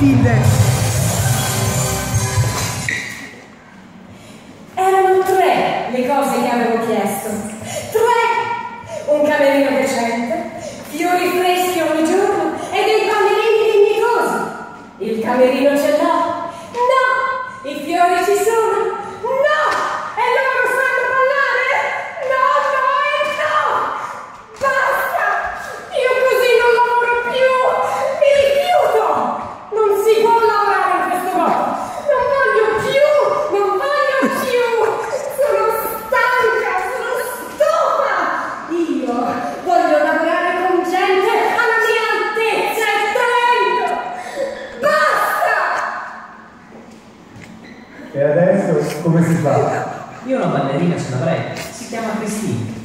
Matilde! Erano tre le cose che avevo chiesto. Tre! Un camerino decente, fiori freschi ogni giorno e dei pannerini dignitosi. Il camerino ce l'ho? No! I fiori ci sono? No! E loro sanno ballare? No, no e no! Basta! Io così non lavoro più! Mi rifiuto! Non si può lavorare in questo modo! Non voglio più! Non voglio più! Sono stanca! Sono stufa! Io voglio lavorare con gente alla mia altezza e talento! Basta! E adesso come si fa? Io una ballerina ce l'avrei, si chiama Cristina.